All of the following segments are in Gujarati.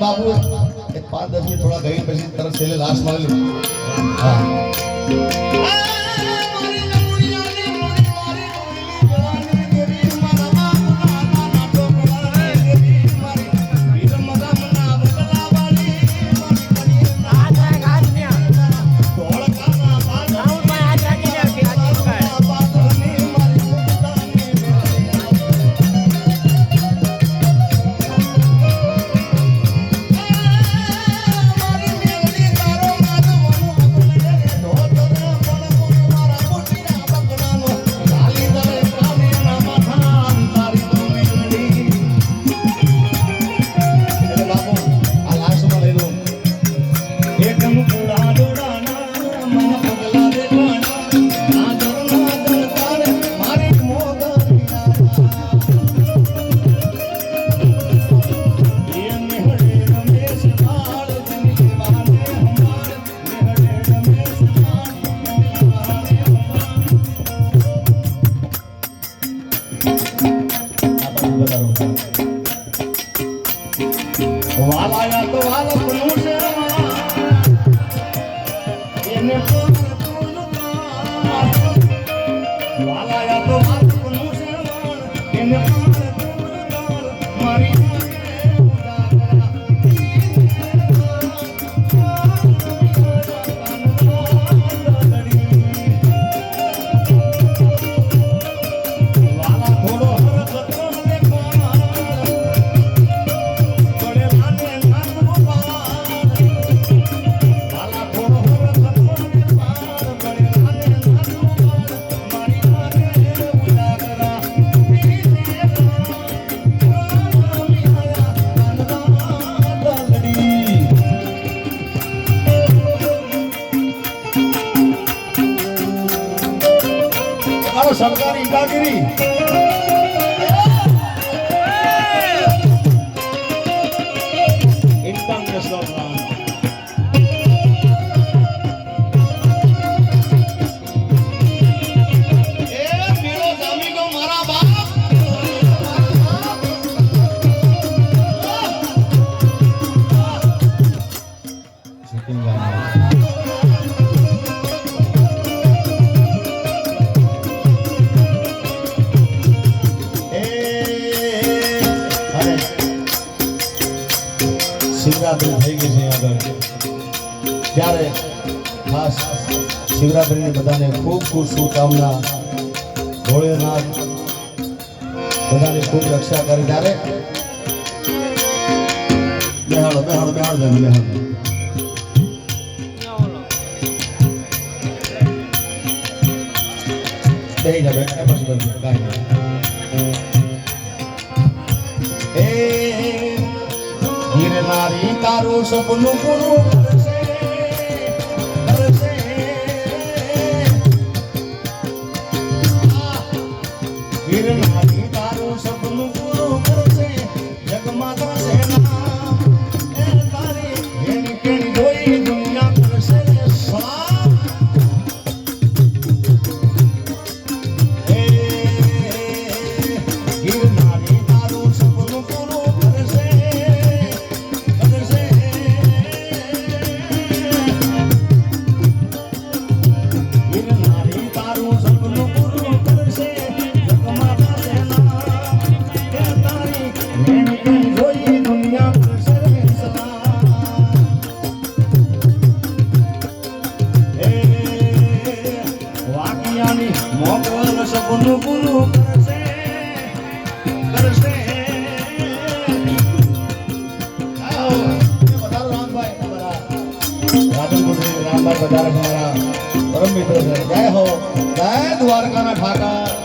बाबू एक 5-10 मिनट थोड़ा गई પછી તરત છેલ્લે લાસ્ટ માં હા વાલાયા તો વાલપનું છે એને વાલાયા તો વાલપનું છે એને મારી સરકારી કાગરી ઇન્કમ ટેક્સ શિવરાત્રી થઈ ગઈ છે આગળ ત્યારે ખાસ શિવરાત્રીની બધાને ખૂબ ખૂબ શુભકામના ભોળેનાથ બધાની ખૂબ રક્ષા કરી ત્યારે બેહાડો બેહાડો બેહાડો બેહાડો બેહી જા બેઠા બસ બસ કાંઈ ગિરનારી તારું સપનું પૂરું કરશે ગિરનારી તારું સપનું પૂરું કરશે જગમાં થશે ના એ તારી એની કેણી જોઈ દુનિયા કરશે ગિરનારી તારું સપનું પૂરું કરશે સપનું પૂરું કરશે કરશે રામભાઈ બજાર અમારા પરમ મિત્ર છે જય હો જય દ્વારકાના ઠાકર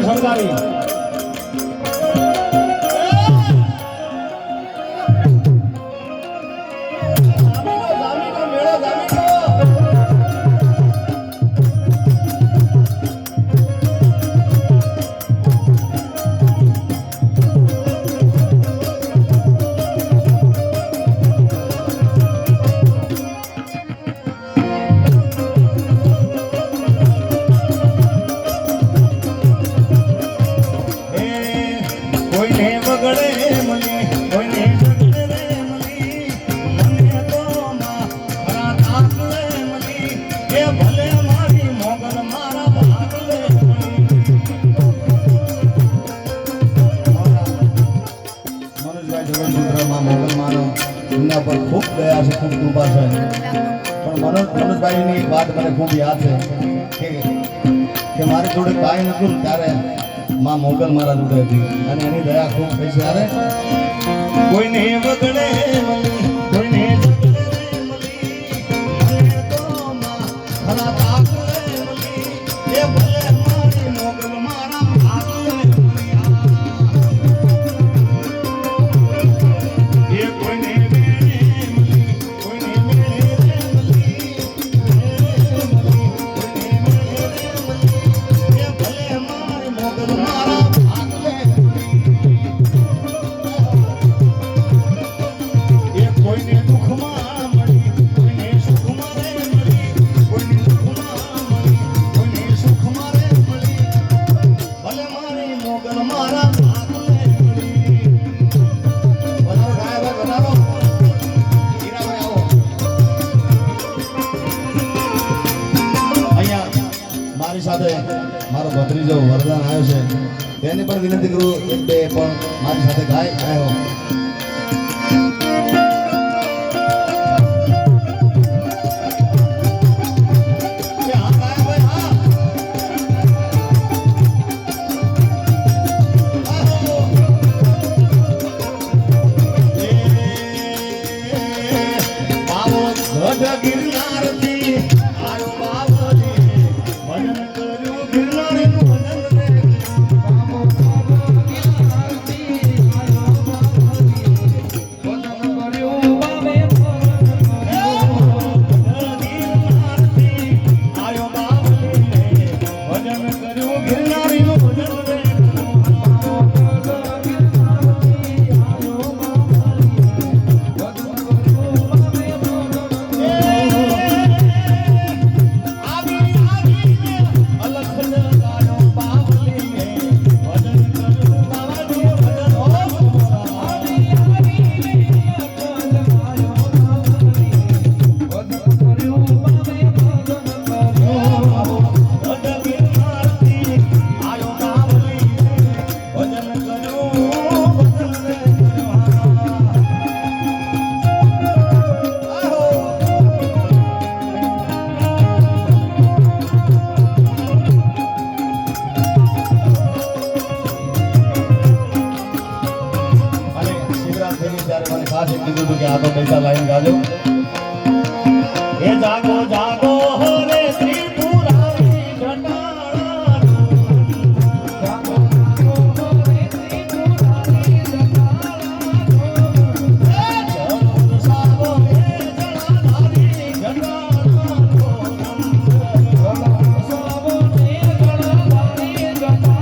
સરકારી માં મોગલ માનો એમના પર ખૂબ દયા છે, ખૂબ કૃપા છે. પણ મનોજભાઈની એક વાત મને ખૂબ યાદ છે કે મારી જોડે કાંઈ નતું ત્યારે માં મોગલ મારા જોડે હતી અને એની દયા ખૂબ થઈ છે. અરે કોઈને વગડે કોઈને સાથે મારો ભત્રીજો વરદાન આવ્યો છે તેને પણ વિનંતી કરું એક બે પણ મારી સાથે ગાય આવ્યો. કે આ તો પૈસા લાઈન ગાજો એ જાગો જાગો હો રે ત્રિપુરારી જટાળા જાગો જાગો હો રે ત્રિપુરારી જટાળા એ ચલો સાગો એ જટાધારી જટાળા સાગો એ જટાધારી જટાળા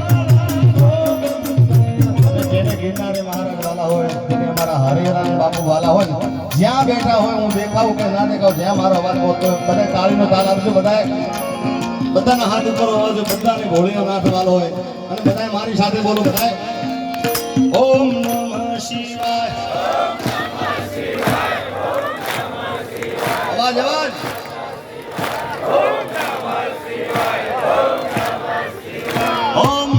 જેને ગિરનારે મહારાજ વાલા હોય તેને અમારા હરિરામ બાપુ વાલા હોય જ્યાં બેઠા હોય હું દેખાવું કે ના દેખાવ જ્યાં મારો અવાજ હોતો બધા તાળીનો તાલ આપજો બધાના હાથ ઉપર હોવો જોઈએ બધાને ઘોડીનો નાથ વાલો હોય અને બધાએ મારી સાથે બોલો બધાએ ઓમ નમઃ શિવાય અવાજ અવાજ ઓમ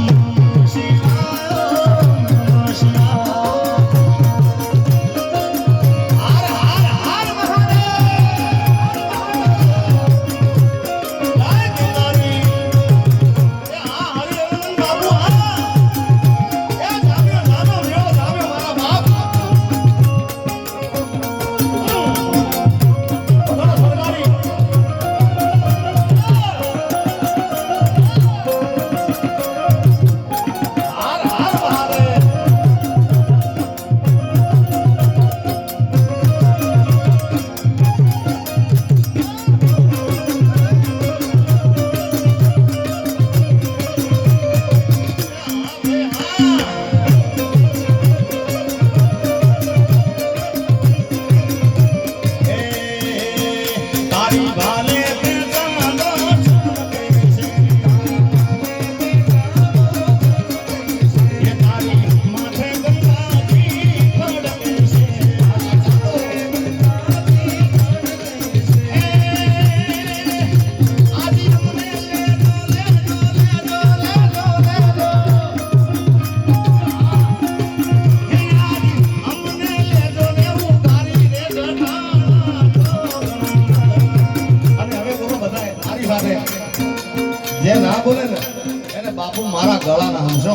બાપુ મારા ગળાના હમશો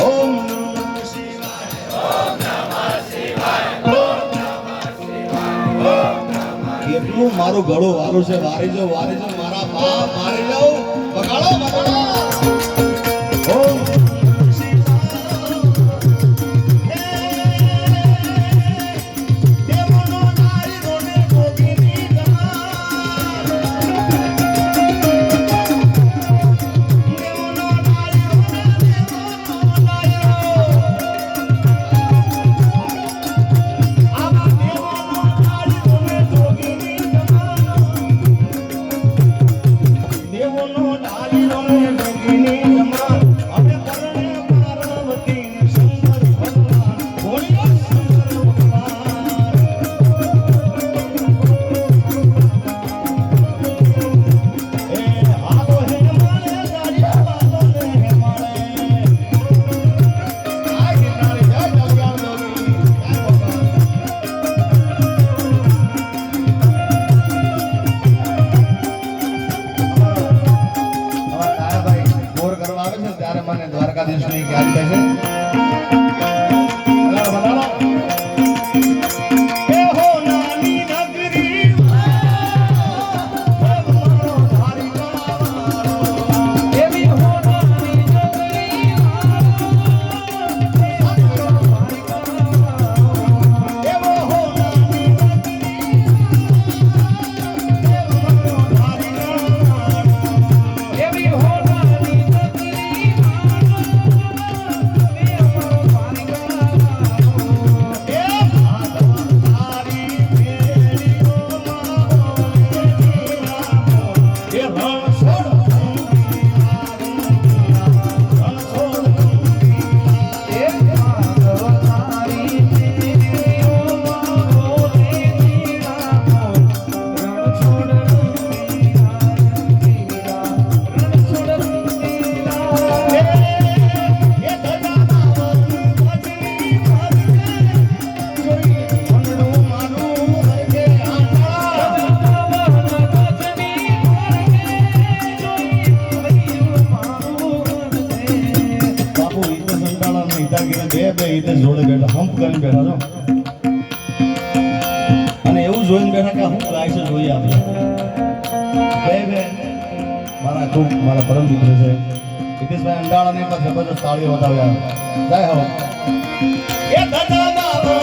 ઓમ કેટલું મારું ગળું વારું છે વારી જો મારા બાપ મારી જાઉં બગાડો ઓમ દ્વારકાધીશની યાદ થાય છે જોડે બેઠા હમ્પ કરીને બેઠા છો અને એવું જોઈને બેઠા કે હું ગાય છે જોઈએ આપણે બે મારા ખૂબ મારા પરમ મિત્ર છે હિતેશભાઈ અંડાળાને પણ જબરદસ્ત તાળીઓ બતાવ્યા જય હો એ દાદા બાબા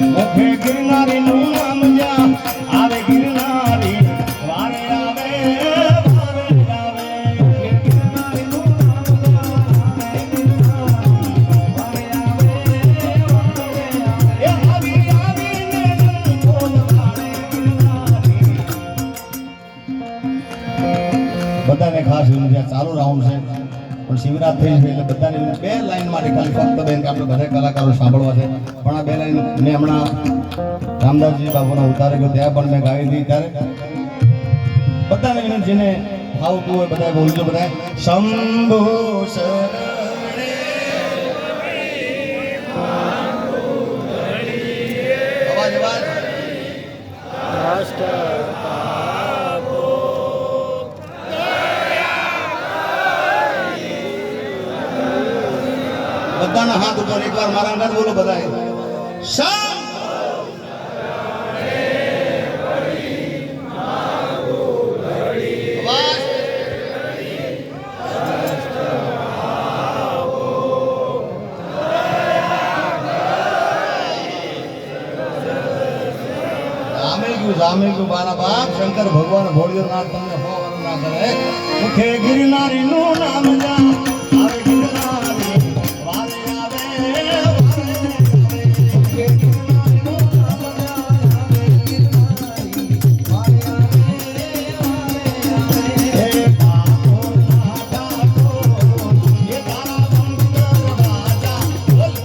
મુખે ગિરનારી નું નામ જ્યાં આવે ગિરનારી વારે આવે ગિરનારી નું નામ બધાને ખાસ ચાલુ રાઉન્ડ છે પણ શિવરાત્રી છે એટલે બધાને બે લાઈન માટે ખાલી ફક્ત બેન આપણે બધા કલાકારો સાંભળવા છે પણ આ બે લાઈન મેં હમણાં રામદાસજી બાબુના ઉતારે ગયો ત્યાં પણ મેં ગાઈ હતી ત્યારે બધાને જેને આવતું હોય બધા બોલજો બધા શંભુ અવાજ અવાજ બધાના હાથ ઉપર એકવાર મારા અંગાત બોલો બધાએ જામ્યું જામ્યું બાના બાપ શંકર ભગવાન ભોળિયોનાથ તમને હો વર ના કરે મુખે ગિરનારી નું નામ જા આવે ગિરનારી વારે આવે મુખે ગિરનારી નું નામ જા આવે ગિરનારી વારે આવે હે બાપો નાથા કો એ તારા બંદર રાજા બોલ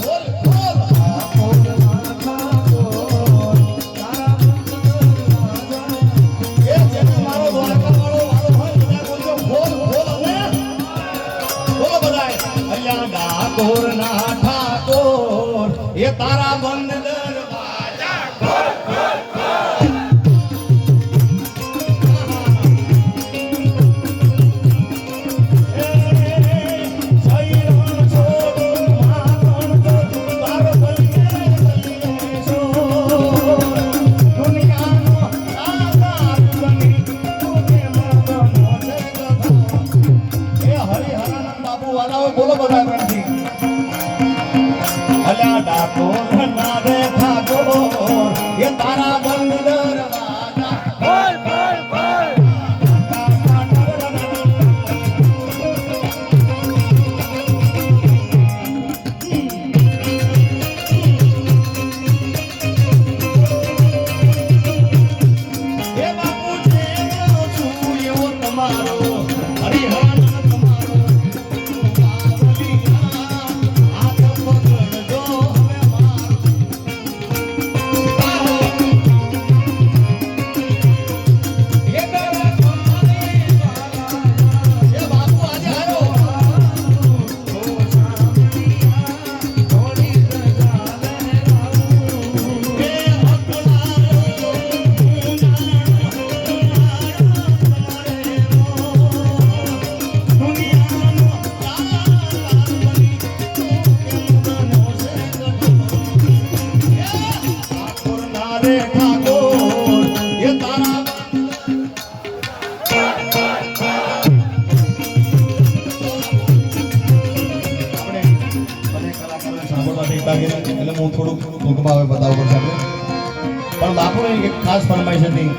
બોલ બોલ બોલ બાપો નાથા કો તારા બંદર રાજા એ જેને મારો દ્વારકા વાળો હોય બધા બોલજો બોલ બોલ અને બોલો બધાય અલ્યા ડાકોર ના ઠાકોર એ તારા બંદર વાજા બોલ બોલ બોલો બધા પ્રેમથી અલ્યા ડાકોર ના રે ઠાકોર એ તારા બંદર વાજા બોલ બોલ બોલ એ બાપુ જે છું એવો તમારો હરિહર એટલે હું થોડુંક ટૂંકમાં હવે બતાવું પડશે આપણે પણ બાપુને એક ખાસ ફરમાઈશ હતી